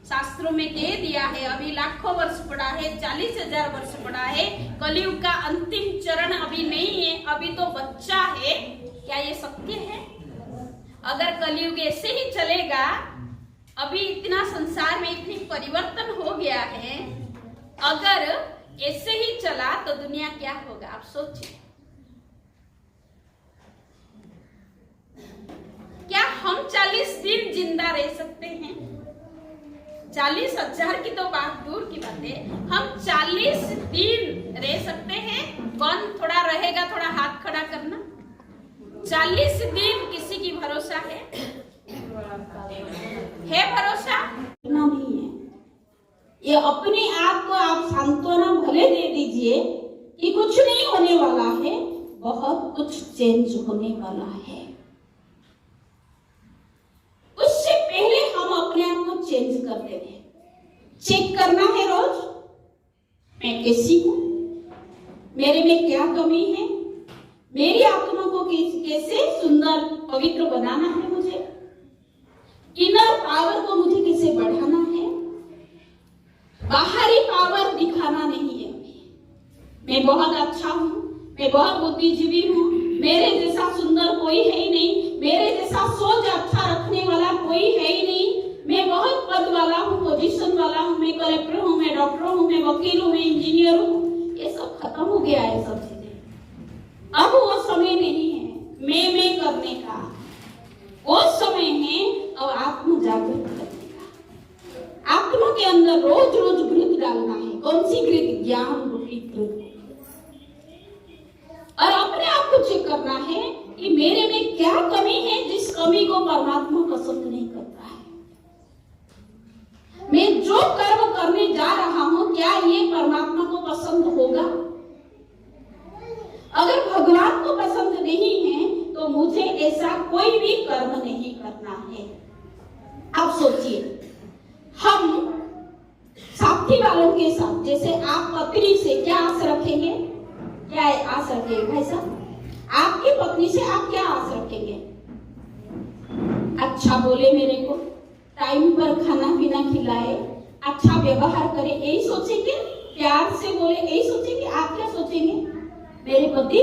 शास्त्रों में कह दिया है, अभी लाखों वर्ष पड़ा है, 40,000 वर्ष पड़ा है, कलयुग का अंतिम चरण अभी नहीं है, अभी तो बच्चा है। क्या ये सत्य है? अगर कलयुग ऐसे ही चलेगा, अभी इतना संसार में इतनी परिवर्तन हो गया है, अगर ऐसे ही चला तो दुनिया क्या होगा? आप सोचिए। क्या हम 40 दिन जिंदा रह सकते हैं? 40,000 की तो बात दूर की बात है, हम 40 दिन रह सकते हैं? कौन थोड़ा रहेगा? थोड़ा हाथ खड़ा करना। 40 दिन किसी की भरोसा है? भरोसा इतना नहीं है। ये अपने आप को आप सांत्वना भले दे दीजिए कि कुछ नहीं होने वाला है, बहुत कुछ चेंज होने वाला है। उससे पहले हम अपने आप को चेंज करते हैं। चेक करना है रोज, मैं कैसी हूं, मेरे में क्या कमी है, मेरी आत्मा को कैसे सुंदर पवित्र बनाना है, मुझे इनर पावर को मुझे कैसे बढ़ाना है। बाहरी पावर दिखाना नहीं है। मैं बहुत अच्छा हूं, मैं बहुत बुद्धिजीवी हूं, मेरे जैसा सुंदर कोई है ही नहीं, मेरे जैसा सोच अच्छा रखने वाला कोई है ही नहीं, मैं बहुत पद वाला हूं, पोजीशन वाला हूं, मैं कलेक्टर हूं, मैं डॉक्टर हूं, मैं वकील हूं, मैं इंजीनियर हूं। ये सब खत्म हो गया है, सब चीजें। अब वो समय नहीं है मैं करने का, वो समय है अब आत्म जागृत करने का। आत्मा के अंदर रोज रोज घृत डालना है। कौन सी घृत? ज्ञान रूपी घृत। और अपने आप को चेक करना है कि मेरे में क्या कमी है, जिस कमी को परमात्मा पसंद नहीं करता है। मैं जो कर्म करने जा रहा हूं, क्या ये परमात्मा को पसंद होगा? अगर भगवान को पसंद नहीं है तो मुझे ऐसा कोई भी कर्म नहीं करना है। आप सोचिए, हम साथी वालों के साथ, जैसे आप पत्नी से क्या आस रखेंगे? क्या आस रखेंगे भाई साहब? आपकी पत्नी से आप क्या आस रखेंगे? अच्छा बोले मेरे को, टाइम पर खाना पीना खिलाए, अच्छा व्यवहार करे, यही सोचेंगे? प्यार से बोले, यही सोचेंगे? आप क्या सोचेंगे? मेरे पति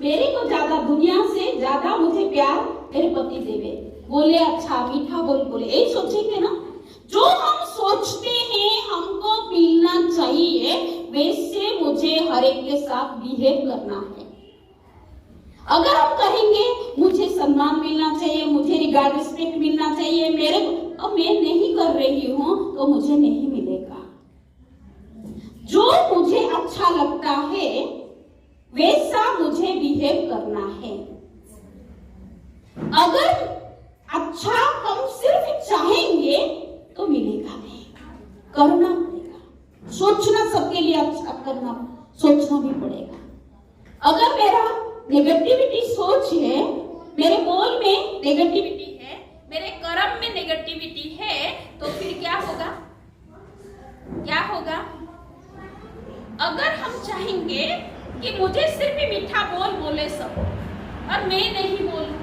मेरे को ज्यादा, दुनिया से ज्यादा मुझे प्यार मेरे पति देवे, बोले अच्छा मीठा बोले, यही सोचेंगे ना? जो हम सोचते हैं हमको मिलना चाहिए, वैसे मुझे हर एक के साथ बिहेव करना है। अगर हम कहेंगे मुझे सम्मान मिलना चाहिए, मुझे रिगार्ड रिस्पेक्ट मिलना चाहिए, मेरे को मैं नहीं कर रही हूं तो मुझे नहीं मिलेगा। जो मुझे अच्छा लगता है वैसा मुझे बिहेव करना है। अगर अच्छा हम सिर्फ चाहेंगे तो मिलेगा नहीं, करना पड़ेगा। सोचना सबके लिए अच्छा करना, सोचना भी पड़ेगा। अगर मेरा नेगेटिविटी सोच है, मेरे बोल में नेगेटिविटी है, मेरे कर्म में नेगेटिविटी है, तो फिर क्या होगा? क्या होगा? अगर हम चाहेंगे कि मुझे सिर्फ मीठा बोले सब और मैं नहीं बोलूं,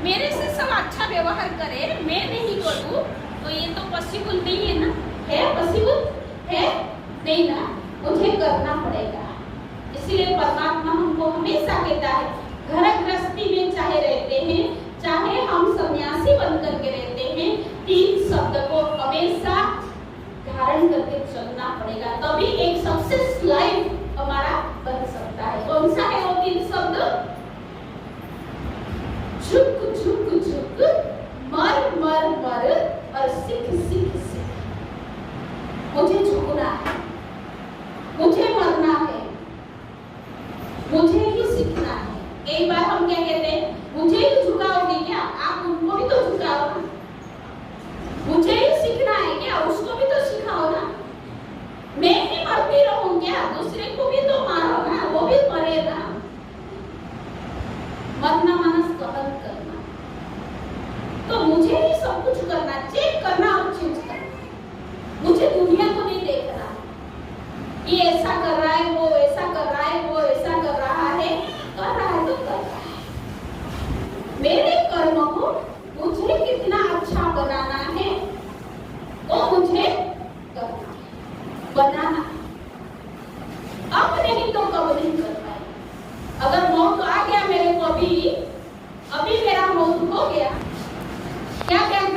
मेरे से सब अच्छा व्यवहार करे, मैं नहीं करूं, तो ये तो पॉसिबल नहीं है ना? है पॉसिबल? है नहीं ना? मुझे करना पड़ेगा। इसलिए परमात्मा हमको हमेशा कहता है, घर गृहस्थी में चाहे रहते हैं, चाहे हम सन्यासी बन करके रहते हैं, 3 शब्द को हमेशा धारण करके चलना पड़ेगा, तभी एक सक्सेस लाइफ हमारा बन सकता है। कौन सा है वो 3 शब्द? झुक झुक झुक, मर मर मर और सीख सीख सीख। मुझे झुकना है, मुझे मरना है, मुझे ही सीखना है। एक बार हम क्या कहते हैं, मुझे ही झुकाओगे क्या? आप उनको भी तो झुकाओ ना। मुझे ही सीखना है क्या? उसको भी तो सिखाओ ना। मैं ही मरती रहूं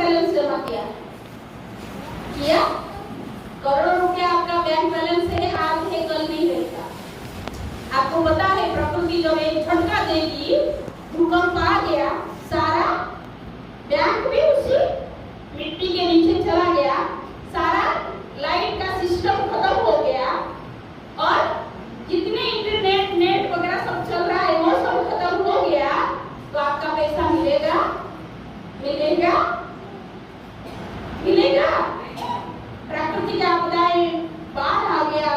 बैलेंस जमा किया? किया? करोड़ों रुपया आपका बैंक बैलेंस है, आज है कल नहीं रहता। आपको पता है प्रकृति जब एक झटका देगी, भूकंप आ गया, सारा बैंक भी उसी मिट्टी के नीचे चला गया, सारा लाइट का सिस्टम खत्म हो गया और जितने इंटरनेट नेट वगैरह सब चल रहा है वो सब खत्म हो गया, तो आपका पैसा मिलेगा? मिलेगा? मिलेगा? प्राकृतिक आपदाएं, बाढ़ आ गया,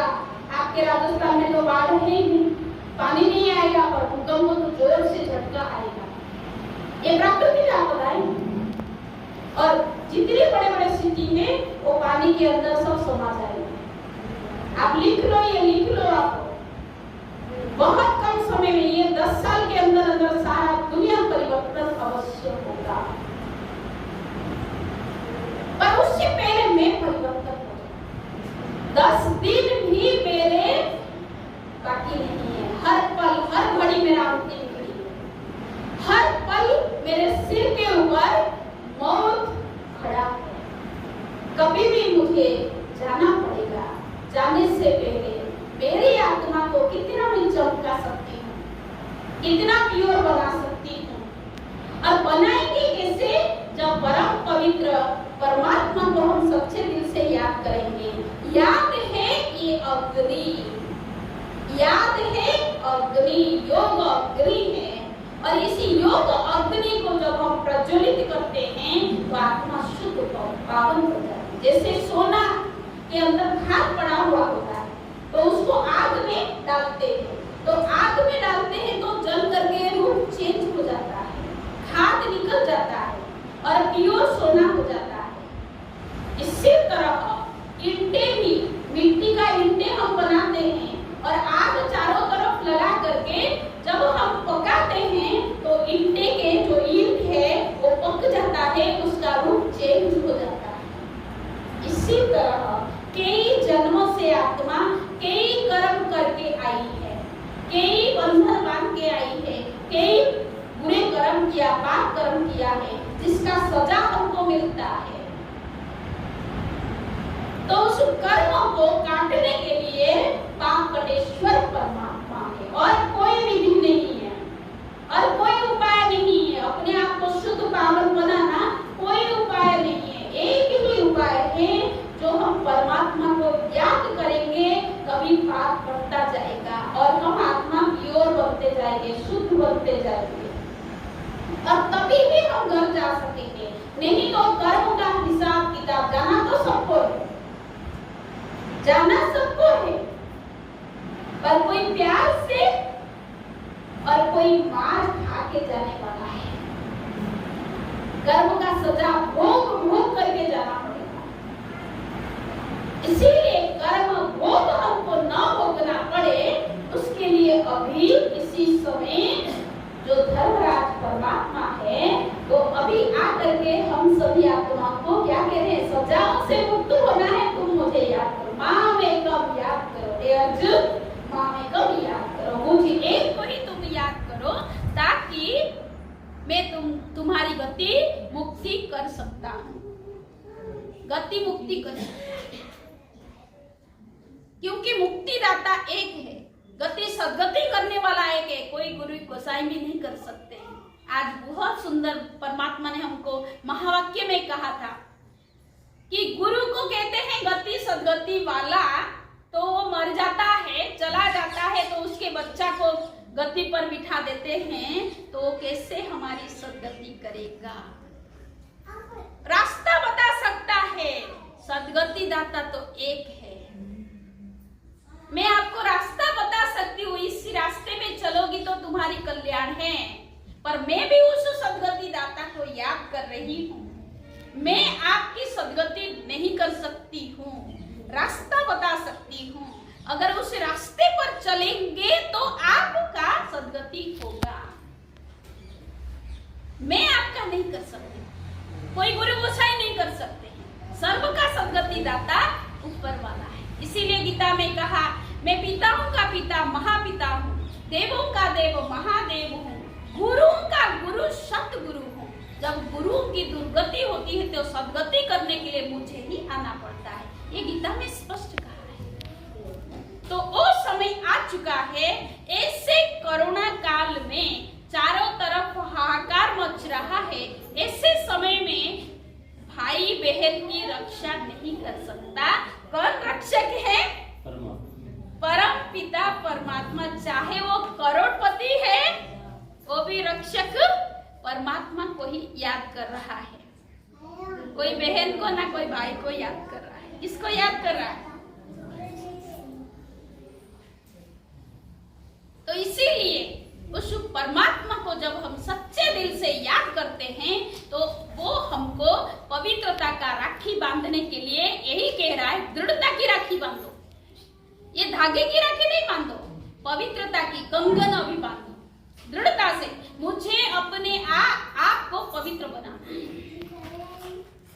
आपके राजस्थान में तो बाढ़ है ही नहीं, पानी नहीं आएगा, और भूकंप तो जोर से झटका आएगा। ये प्राकृतिक आपदाएं, और जितने बड़े बड़े सिटी में वो पानी के अंदर सब समा जाएगा। आप लिख लो, ये लिख लो, आप बहुत कम समय में, ये 10 साल के अंदर अंदर सारा दुनिया परिवर्तन अवश्य होगा, पर उससे पहले मैं परिवर्तन हो जाऊं। 10 दिन भी मेरे बाकी नहीं है। हर पल, हर घड़ी मेरा अंतिम घड़ी है। हर पल मेरे सिर के ऊपर मौत खड़ा है। कभी भी मुझे जाना पड़ेगा। जाने से पहले मेरी आत्मा को कितना मैं चमका सकती हूँ, कितना प्योर बना सकती हूँ, और बनाएंगे कैसे? जब परम पवित्र परमात्मा को हम सच्चे दिल से याद करेंगे। याद है ये अग्नि, याद है अग्नि, योग अग्नि है, और इसी योग अग्नि को जब हम प्रज्वलित करते हैं तो आत्मा शुद्ध पावन हो जाती है। जैसे सोना के अंदर खाद पड़ा हुआ होता है, तो उसको आग में डालते हैं, तो आग में डालते हैं तो जल करके रूप चेंज हो जाता है, खाद निकल जाता है और प्योर सोना हो जाता है। इसी तरह ईंटें भी, मिट्टी का ईंटें हम बनाते हैं और आग चारों तरफ लगा करके जब हम पकाते हैं तो ईंटे के जो ईंट है वो पक जाता है, उसका रूप चेंज हो जाता है। इसी तरह कई जन्मों से आत्मा कई कर्म करके आई है, कई बंधन बांध के आई है, कई बुरे कर्म किया, पाप कर्म किया है, जिसका सजा हमको मिलता है। तो उस कर्म को काटने के लिए पापकटेश्वर परमात्मा है, और कोई विधि नहीं है, और कोई उपाय नहीं है। अपने आप को शुद्ध पावन बनाना कोई उपाय नहीं है। एक ही उपाय है, जो हम परमात्मा को याद करेंगे, कभी पाप बढ़ता जाएगा और हम आत्मा प्योर बनते जाएंगे, शुद्ध बनते जाएंगे, और तभी भी हम घर जा सकेंगे। नहीं तो कर्म का हिसाब किताब जाना तो सबको है, जाना सबको है, पर कोई प्यार से और कोई मार खा के जाने वाला है। कर्म का सजा भोग भोग करके जाना पड़ेगा। इसीलिए कर्म भोग हमको न भोगना पड़े, उसके लिए अभी इसी समय जो धर्मराज परमात्मा है वो अभी आकर के हम सभी आत्मा को क्या कह रहे हैं? सजाओं से मुक्त होना है। तुम मुझे याद करो, माँ में कब याद करो, हे अर्जुन, माँ में कब याद करो, मुझे एक को ही तुम याद करो, ताकि मैं तुम्हारी गति मुक्ति कर सकता हूँ, गति मुक्ति कर सकता हूँ। क्योंकि मुक्तिदाता एक है, गति सदगति करने वाला एक है, कोई गुरु गोसाई भी नहीं कर सकते। आज बहुत सुंदर परमात्मा ने हमको महावाक्य में कहा था कि गुरु को कहते हैं गति सदगति वाला, तो वो मर जाता है, चला जाता है, तो उसके बच्चा को गति पर बिठा देते हैं, तो वो कैसे हमारी सदगति करेगा? रास्ता बता सकता है, सदगति दाता तो एक है। मैं आपको रास्ता बता सकती हूँ, इस रास्ते में चलोगी तो तुम्हारी कल्याण है, पर मैं भी उस सदगति दाता को याद कर रही हूँ। मैं आपकी सदगति नहीं कर सकती हूँ, रास्ता बता सकती हूँ। अगर उस रास्ते पर चलेंगे तो आपका सदगति होगा। मैं आपका नहीं कर सकती, कोई गुरु गोसाई नहीं कर सकते, सर्व का सदगति दाता ऊपर वाला है। इसीलिए गीता में कहा, मैं पिताओं का पिता महापिता हूँ, देवों का देव महादेव हूँ, गुरुओं का गुरु सतगुरु हूँ। जब गुरु की दुर्गति होती है तो सदगति करने के लिए मुझे ही आना पड़ता है, ये गीता में स्पष्ट कहा है। तो वो समय आ चुका है, ऐसे कोरोना काल में चारों तरफ हाहाकार मच रहा है, ऐसे समय में भाई बहन की रक्षा नहीं कर सकता। कौन रक्षक है? परम पिता परमात्मा। चाहे वो करोड़पति है, वो भी रक्षक परमात्मा को ही याद कर रहा है। कोई बहन को ना कोई भाई को याद कर रहा है। किसको याद कर रहा है? तो इसीलिए उस परमात्मा को जब हम सच्चे दिल से याद करते हैं तो वो हमको पवित्रता का राखी बांधने के लिए यही कह रहा है, दृढ़ता की राखी बांधो। ये धागे की राखी नहीं बांधो, पवित्रता की कंगन अभी बांधो दृढ़ता से। मुझे अपने आप को पवित्र बनाना।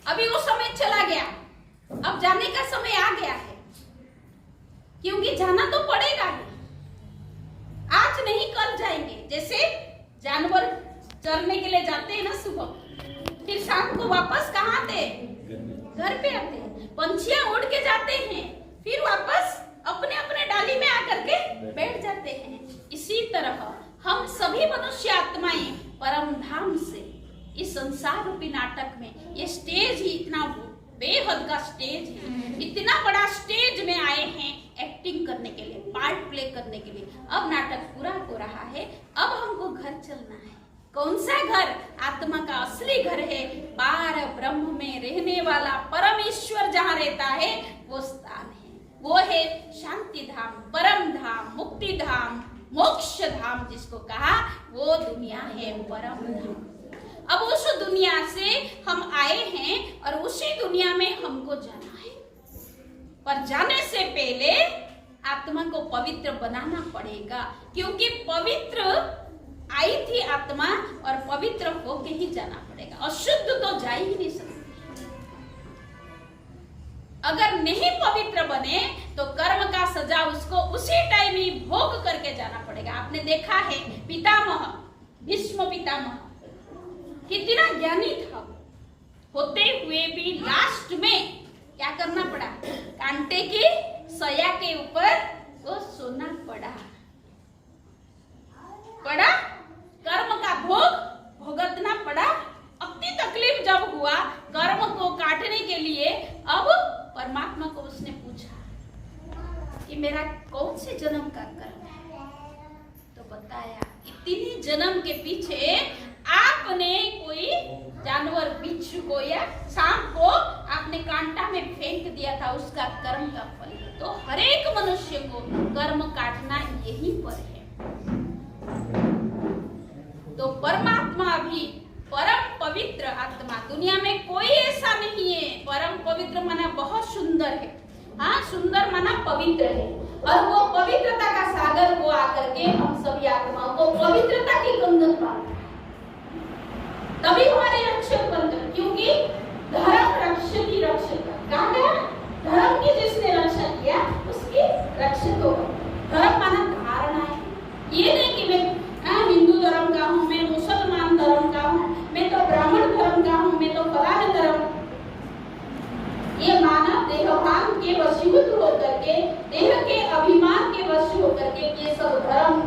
अभी वो समय चला गया, अब जाने का समय आ गया है, क्योंकि जाना तो पड़ेगा ही। आज नहीं कल जाएंगे। जैसे जानवर चरने के लिए जाते हैं ना सुबह, फिर शाम को वापस कहाँ आते? घर पे आते हैं। पंछियां उड़ के जाते हैं, फिर वापस अपने अपने डाली में आकर के बैठ जाते हैं। इसी तरह हम सभी मनुष्य आत्माएं परम धाम से इस संसार रूपी नाटक में, ये स्टेज ही इतना बेहद का स्टेज है, इतना बड़ा स्टेज में आए हैं एक्टिंग करने के लिए, पार्ट प्ले करने के लिए। अब नाटक पूरा हो रहा है, अब हमको घर चलना है। कौन सा घर? आत्मा का असली घर है, पार ब्रह्म में रहने वाला परम ईश्वर जहाँ रहता है वो स्थान है। वो है शांति धाम, परम धाम, मुक्ति धाम, मोक्ष धाम जिसको कहा, वो दुनिया है परम धाम। अब उस दुनिया से हम आए हैं और उसी दुनिया में हमको जाना है, पर जाने से पहले आत्मा को पवित्र बनाना पड़ेगा, क्योंकि पवित्र आई थी आत्मा और पवित्र होके ही जाना पड़ेगा। अशुद्ध तो जा ही नहीं सकती। अगर नहीं पवित्र बने तो कर्म का सजा उसको उसी टाइम ही भोग करके जाना पड़ेगा। आपने देखा है पितामह, भीष्म पितामह कितना ज्ञानी था, होते हुए भी लास्ट में क्या करना पड़ा? कांटे की सया के ऊपर वो सोना पड़ा। कर्म का भोग भुगतना पड़ा। अपनी तकलीफ जब हुआ कर्म को काटने के लिए, अब परमात्मा को उसने पूछा कि मेरा कौन से जन्म का कर्म है? तो बताया इतनी जन्म के पीछे आपने कोई जानवर, बिच्छू को या सांप को आपने कांटा में फेंक दिया था, उसका कर्म का फल। तो हर एक मनुष्य को कर्म काटना यहीं पर है। तो परमात्मा भी परम पवित्र आत्मा, दुनिया में कोई ऐसा नहीं है। परम पवित्र माना बहुत सुंदर है, हाँ, सुंदर माना पवित्र है। और वो पवित्रता का सागर को आकर के हम सभी आत्माओं को पवित्रता की कंगन बांधे, तभी हमारे रक्षक बनते। क्योंकि धर्म रक्षक ही रक्षक कहा गया, धर्म की जिसने रक्षा किया उसके रक्षक होगा। धर्म माना धारणा है, ये नहीं कि मैं हिंदू धर्म का हूँ, मैं मुसलमान धर्म का हूँ, मैं तो ब्राह्मण धर्म का हूँ, मैं तो फलाने धर्म। ये मानव देहभान के वशीभूत होकर के, देह के अभिमान के वश होकर के ये सब धर्म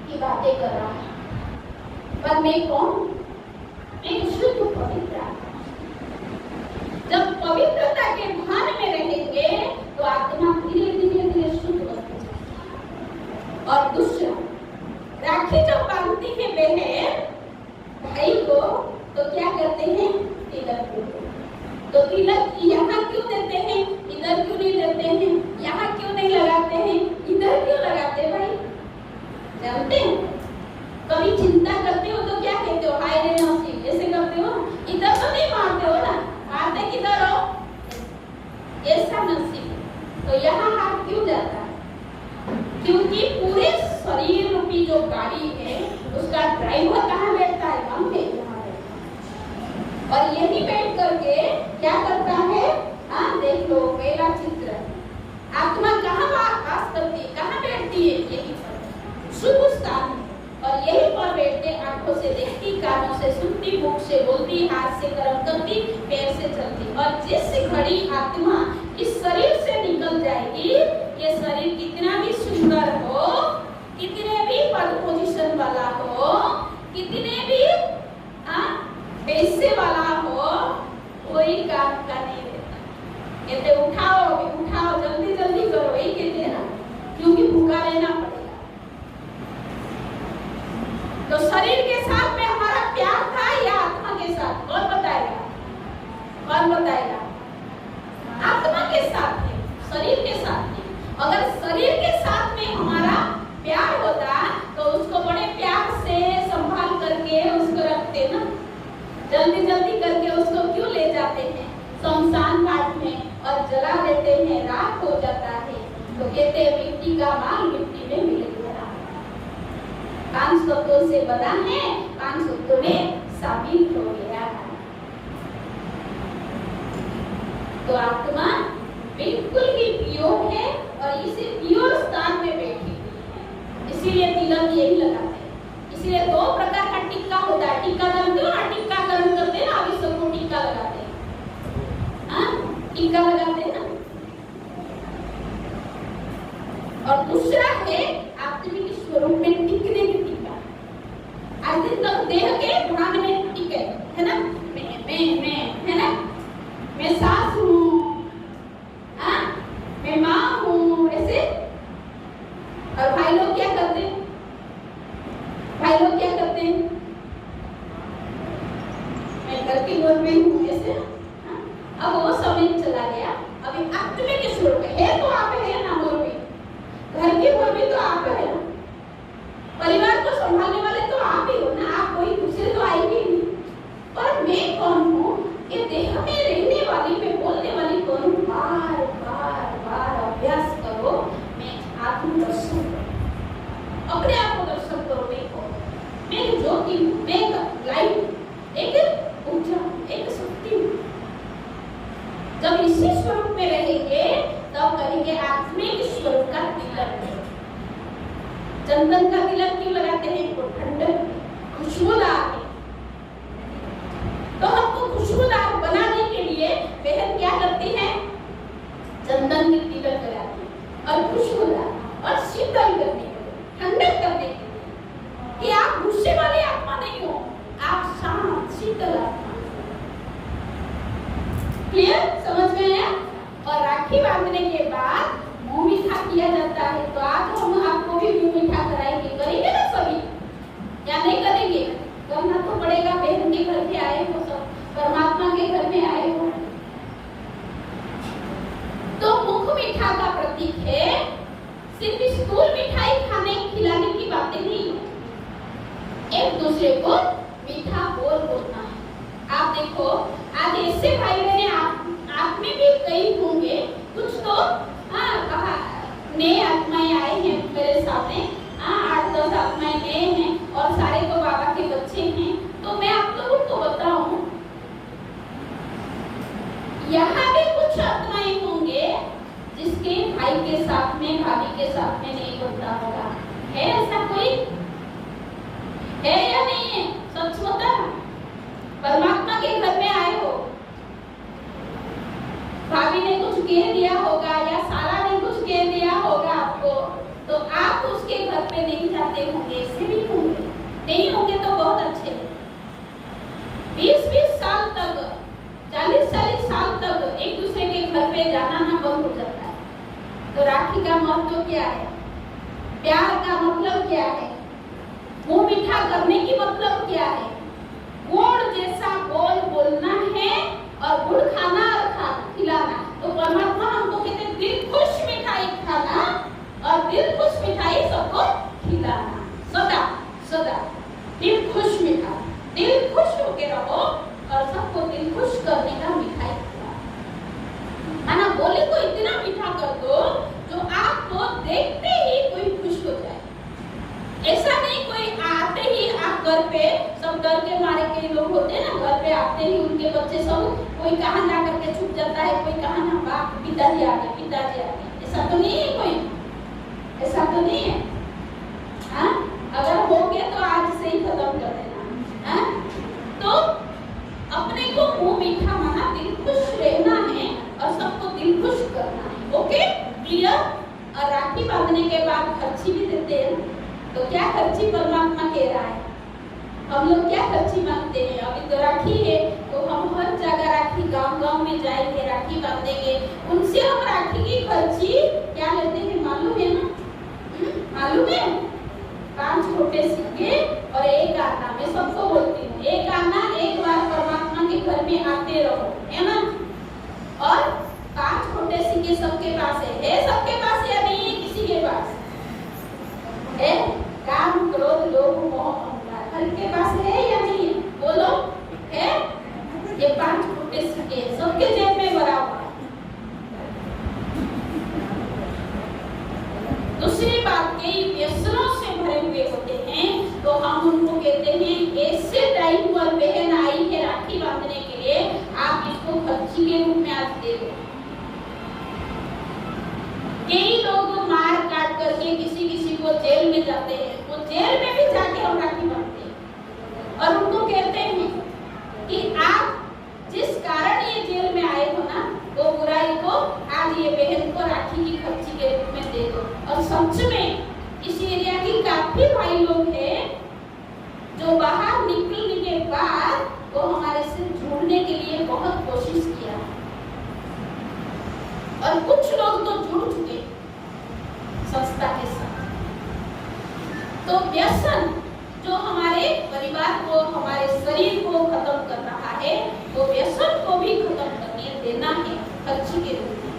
की बातें कर रहा है। पर मैं कौन? एक शुद्ध पवित्र। जब पवित्रता के भान में रहेंगे तो आत्मा धीरे धीरे धीरे शुद्ध बनती है। और दूसरा, राखी जब बांधती है बहन भाई को तो क्या करते हैं? तिलक। तो तिलक यहाँ क्यों देते हैं, इधर क्यों नहीं देते हैं? यहाँ क्यों नहीं लगाते हैं, इधर क्यों लगाते भाई? जानते हैं? कभी चिंता करते हो तो क्या कहते हो? हाय रे नसीब, ऐसे करते हो? इधर तो नहीं मारते हो ना, मारते किधर हो? ऐसा नसीब। तो यहाँ हाथ क्यों जाता है? क्योंकि पूरे शरीर रूपी जो गाड़ी है उसका ड्राइवर कहाँ बैठता है? मन में यहाँ बैठता है। और यही बैठ करके क्या करता है? हाँ, देख लो पहला चित्र, आत्मा कहाँ वास करती है, कहाँ बैठती है? यही शुभ स्थान। और यही पर बैठते, आंखों से देखती, कानों से सुनती, मुख से बोलती, और जिस घड़ी आत्मा इस शरीर से निकल जाएगी, ये शरीर कितना भी सुंदर हो, कितने भी पद पोजीशन वाला हो, कितने भी पैसे वाला हो, कोई काम का नहीं देता। कहते उठाओ अभी, उठाओ, जल्दी जल्दी करो, यही कहते हैं ना, क्योंकि भूखा रहना पड़ेगा। तो शरीर के साथ में हमारा प्यार था या आत्मा के साथ? कौन बताएगा? कौन बताएगा? आत्मा के साथ है, शरीर के साथ नहीं। अगर शरीर के साथ में हमारा प्यार होता तो उसको बड़े प्यार से संभाल करके उसको रखते ना, जल्दी जल्दी करके उसको क्यों ले जाते हैं शमशान घाट में और जला देते हैं, राख हो जाता है। तो कहते हैं मिट्टी का माल मिट्टी में मिल गया। 5 शब्दों से बना है, 5 शब्दों में शामिल हो गया। तो आत्मा बिल्कुल ही प्योर है और इसी प्योर स्थान में बैठी हुई है, इसीलिए तिलक यही लगाते हैं। इसलिए 2 प्रकार का टीका होता है। टीका जानते हो ना, टीकाकरण करते हैं ना, अभी सबको टीका लगाते हैं, टीका लगाते हैं ना। और दूसरा है आत्मिक स्वरूप में टिकने की टीका। आज दिन तक देह के पुराण में टिके है ना, मैं है ना, मैं सास हूँ, मैं माँ हूँ, ऐसे। और भाई लोग क्या करते हैं? भाई लोग क्या करते हैं? मैं घर के घर में हूँ, ऐसे। अब वो समय चला गया, अभी आत्मिक स्वरूप है तो आप है ना, मोर भी घर के घर भी तो आप है ना, परिवार को संभालने वाले तो आप ही हो ना, आप कोई दूसरे तो आएंगे नहीं। पर मैं कौन हूँ? ये देह में रहने वाली, मैं बोलने वाली कौन हूँ? बार बार बार अभ्यास करो, मैं आत्म दर्शन करो, अपने आप को दर्शन करो। मैं ज्योति हूँ, मैं लाइट, एक ऊर्जा, एक शक्ति हूँ। जब इसी स्वरूप में रहेंगे तब करेंगे आत्मिक स्वरूप का तिलक। चंदन का तिलक क्यों लगाते हैं? वो ठंडक, खुशबूदार है। तो हमको खुशबूदार बनाने के लिए बहन क्या करती है? चंदन की तिलक लगाती है और खुशबूदार और शीतल करने के लिए, ठंडक करने के लिए, कि आप गुस्से वाली आत्मा नहीं हो, आप शांत शीतल आत्मा। क्लियर? समझ में आया? और राखी बांधने के बाद मुंह मीठा किया जाता है। तो आज हम आपको भी मुंह मीठा कराएंगे, करेंगे ना सभी या नहीं करेंगे? करना तो पड़ेगा, बहन के घर पे आए हो, सब परमात्मा के घर में आए हो। तो मुख मीठा का प्रतीक है, सिर्फ स्थूल मिठाई खाने खिलाने की बातें नहीं, एक दूसरे को मीठा बोलना है। आप देखो आज ऐसे भाई बहने आप में भी कई होंगे, कुछ तो कहा नए आत्माएं आई हैं मेरे सामने, 8-10 आत्माएं नए हैं और सारे तो बाबा के बच्चे हैं। तो मैं आप लोगों को बताऊं, यहाँ भी कुछ आत्माएं होंगे जिसके भाई के साथ में, भाभी के साथ में नहीं बनता होगा। है ऐसा कोई? है या नहीं है? सच बता। परमात्मा के घर में आए हो, भाभी ने कुछ कह दिया होगा या साला ने कुछ कह दिया होगा आपको, तो आप उसके घर पे नहीं जाते होंगे। ऐसे भी होंगे, नहीं होंगे तो बहुत अच्छे। 20-20 साल तक, 40-40 साल तक एक दूसरे के घर पे जाना ना बंद हो जाता है। तो राखी का महत्व क्या है? प्यार का मतलब क्या है? मुंह मीठा करने की मतलब क्या है? गुड़ जैसा बोलना है और गुड़ खाना और खिलाना। तो परमात्मा हमको कहते हैं दिल खुश मिठाई खाना और दिल खुश मिठाई सबको खिलाना, सदा सदा दिल खुश मिठाई, दिल खुश होके रहो और सबको दिल खुश करने का मिठाई खिलाना। ना बोले को इतना मीठा कर दो जो आपको देखते ही कोई खुश हो जाए। ऐसा नहीं कोई आते ही आप घर पे, सब डर के मारे कई लोग होते हैं ना, घर पे आते ही उनके बच्चे सब कोई कहाँ जा करके छुप जाता है, कोई कहाँ ना बाप पिताजी आ गए, पिताजी आ गए। ऐसा तो नहीं है कोई, ऐसा तो नहीं है। हाँ, अगर हो गया तो आज से ही खत्म कर देना। हाँ, तो अपने को मुंह मीठा माना, दिल खुश रहे। क्लियर। और राखी बांधने के बाद खर्ची भी देते हैं। तो क्या खर्ची परमात्मा कह रहा है? हम लोग क्या खर्ची मांगते हैं? अभी तो राखी है तो हम हर जगह राखी गांव-गांव में जाएंगे, राखी बांधेंगे, उनसे हम राखी की खर्ची क्या लेते हैं मालूम है ना? मालूम है? 5 छोटे सिक्के और एक आना। मैं सबको बोलती हूँ, एक आना एक बार परमात्मा के घर में आते रहो, है ना? और 5 छोटे सिक्के सबके पास है सबके पास या नहीं है? किसी के पास है? काम, क्रोध, लोभ, मोह, अहंकार हर के पास है या नहीं है? बोलो, है? ये 5 छोटे सिक्के सबके जेब में भरा हुआ है। दूसरी बात के व्यसनों से भरे हुए होते हैं तो हम उनको कहते हैं ऐसे टाइम पर बहन आई है राखी बांधने के लिए, आप इसको खर्ची के रूप में आज दे दो। कई लोग मार काट करके किसी किसी को जेल में जाते हैं, वो जेल में भी जाके हम राखी बांधते हैं और उनको कहते हैं कि आप जिस कारण ये जेल में आए हो ना, वो बुराई को आज ये बहन को राखी की खर्ची के रूप में दे दो। और सच में इस एरिया की काफी भाई लोग हैं जो बाहर निकलने के बाद वो हमारे से जुड़ने के लिए बहुत कोशिश किया और कुछ लोग तो जुड़ चुके संस्था के साथ। तो व्यसन जो हमारे परिवार को, हमारे शरीर को खत्म कर रहा है, वो व्यसन को भी खत्म करने देना है खर्ची के रूप में।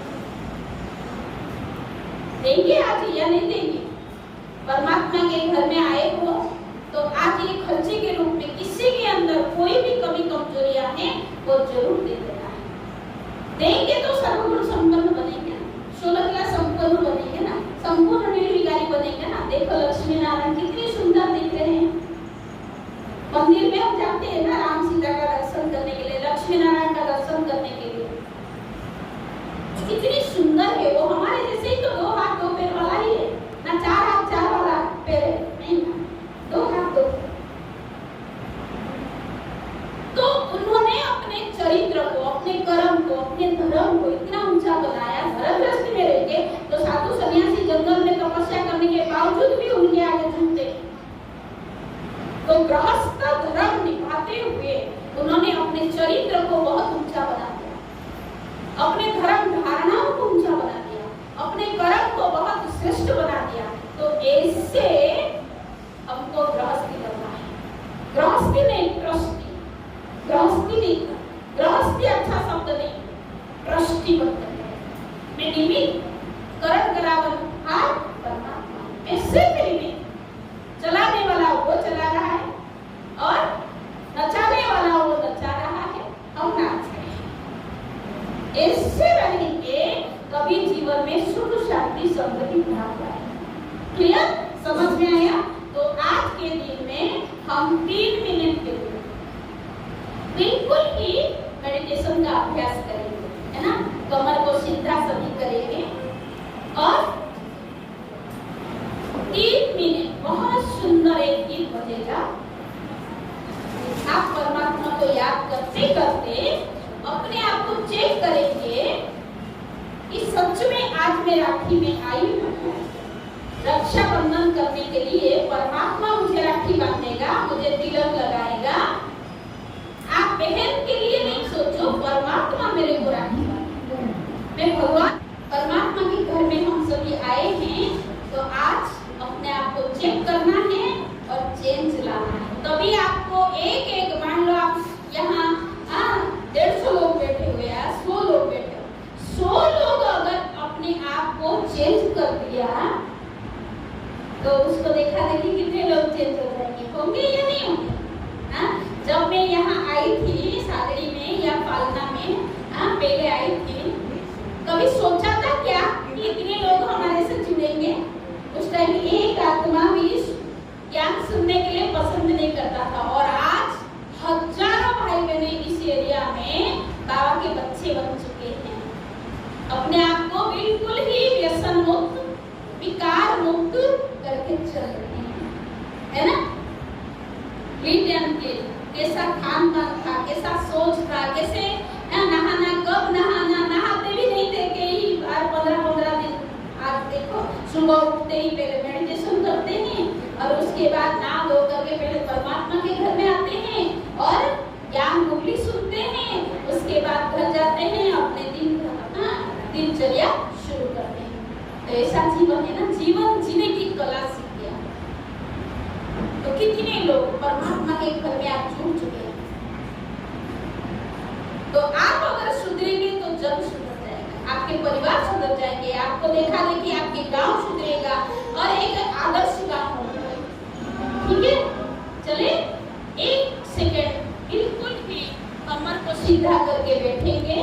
देंगे आज या नहीं देंगे? परमात्मा के घर में आए हो तो आज ये खर्ची के रूप में किसी के अंदर कोई भी कमी कमजोरियां हैं वो जरूर दे देना है। देंगे तो सर्वगुण संपन्न बनेंगे, 16 क्लास संपन्न बनेंगे ना, संपूर्ण निर्विकारी बनेंगे ना। देखो लक्ष्मी नारायण कितने सुंदर दिख रहे हैं। मंदिर में हम जाते हैं ना राम सीता का दर्शन करने के लिए, लक्ष्मी नारायण का दर्शन करने के लिए, कितनी सुंदर है वो। हमारे जैसे ही तो 2 हाथ 2 पैर वाला ही है ना, 4 हाथ 4 वाला पैर है नहीं ना, 2 हाथ 2। तो उन्होंने अपने चरित्र को, अपने कर्म को, अपने धर्म को इतना ऊंचा बनाया। धर्मग्रस्त में रह के तो साधु सन्यासी जंगल में तपस्या करने के बावजूद भी उनके आगे झुकते। तो गृहस्थ धर्म निभाते हुए उन्होंने अपने चरित्र को बहुत ऊंचा बना दिया, अपने धर्म धारणाओं को ऊंचा बना दिया, अपने कर्म को बहुत श्रेष्ठ बना दिया। तो ऐसे हमको गृहस्थी करना है। गृहस्थी नहीं, ट्रस्टी। गृहस्थी नहीं, गृहस्थी अच्छा शब्द नहीं, ट्रस्टी बनते हैं। मैं निमित्त करण करावन हाथ परमात्मा, ऐसे निमित्त चलाने वाला वो चला रहा है और नचाने वाला वो नचा रहा है, हम नाच रहे हैं। ऐसे रहेंगे कभी जीवन में सुख शांति समृद्धि प्राप्त है। क्लियर? समझ में आया? तो आज के दिन में हम 3 मिनट के लिए बिल्कुल ही मेडिटेशन का अभ्यास करेंगे, है ना? कमर को सीधा सभी करेंगे और 3 मिनट बहुत सुंदर एक गीत बजेगा। आप परमात्मा को याद करते करते अपने आप को चेक करेंगे कि सच में आज मैं राखी में आई हूँ। रक्षाबंधन करने के लिए परमात्मा मुझे राखी बांधेगा, मुझे तिलक लगाएगा। आप बहन के लिए नहीं सोचो, परमात्मा मेरे को राखी बांधेगा। मैं भगवान परमात्मा के घर में हम सभी आए हैं, तो आज अपने आप को चेक करना है और चेंज लाना है। तभी आपको एक एक, मान लो आप यहाँ 150 लोग बैठे हुए हैं, 100 लोग बैठे हो, 100 लोग अगर अपने आप को चेंज कर दिया तो उसको देखा देखी कितने लोग चेंज हो जाएंगे, होंगे या नहीं होंगे? जब मैं यहाँ आई थी सागरी में या फालना में, पहले आई थी, कभी सोचा था क्या कि इतने लोग हमारे से जुड़ेंगे? उस टाइम एक आत्मा भी ज्ञान सुनने के लिए पसंद नहीं करता था। और आज हजारों भाई बहने इस एरिया में बाबा के बच्चे बन चुके हैं, अपने आप को बिल्कुल ही व्यसन मुक्त, विकार मुक्त करके चल रहे हैं, है ना? कैसा खान पान था, कैसा सोच था, कैसे नहाना, कब नहाना, नहाते भी नहीं थे कई बार 15-15 दिन, उठते ही पहले मेडिटेशन करते हैं और उसके बाद नहा धो करके पहले परमात्मा के घर में आते हैं और ज्ञान गुटली सुनते हैं। उसके बाद घर जाते हैं, अपने दिनचर्या शुरू करते हैं। तो ऐसा जीवन है ना, जीवन जीने की कला सीख गया। तो कितने लोग परमात्मा के घर में आप जुड़ चुके हैं। तो आप अगर सुधरेंगे तो जग सुधर जाएगा, आपके परिवार सुधर जाएंगे, आपको देखा देखी आपके गांव सुधरेगा और एक आदर्श गांव होगा। ठीक है, चले 1 सेकंड बिल्कुल भी कमर को सीधा करके बैठेंगे।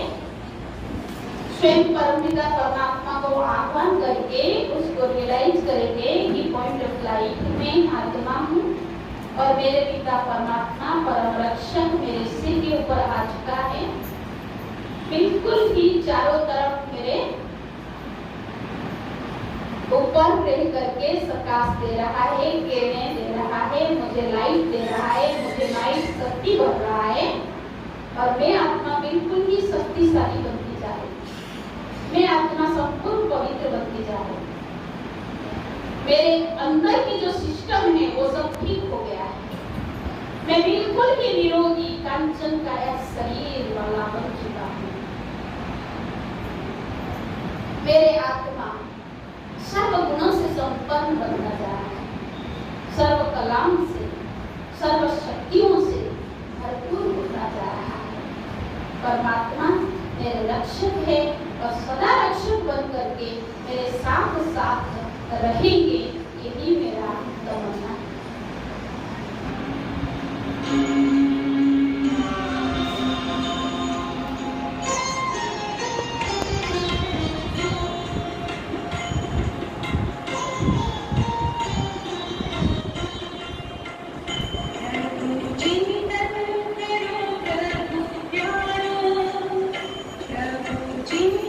स्वयं परमपिता परमात्मा को आह्वान करके उसको रियलाइज करेंगे कि पॉइंट ऑफ लाइफ में आत्मा हूँ और मेरे पिता परमात्मा परम रक्षक मेरे सिर के ऊपर आ चुका है। बिल्कुल ही चारों तरफ मेरे ऊपर रह करके प्रकाश दे रहा है, किरणें दे रहा है, मुझे लाइट दे रहा है, मुझे लाइट शक्ति बढ़ रहा है और मैं आत्मा बिल्कुल ही शक्तिशाली बनती जा रही, मैं आत्मा संपूर्ण पवित्र बनती जा रही, मेरे अंदर की जो सिस्टम है वो सब ठीक हो गया है, मैं बिल्कुल ही निरोगी कांचन काया शरीर वाला बन चुका हूँ। मेरे आत्मा सर्व गुणों से संपन्न बनता जा रहा है, सर्व कलाओं से, सर्व शक्तियों से भरपूर होता जा रहा है। परमात्मा मेरे रक्षक है और सदा रक्षक बन करके मेरे साथ साथ रहेंगे, यही मेरा तमन्ना है। जी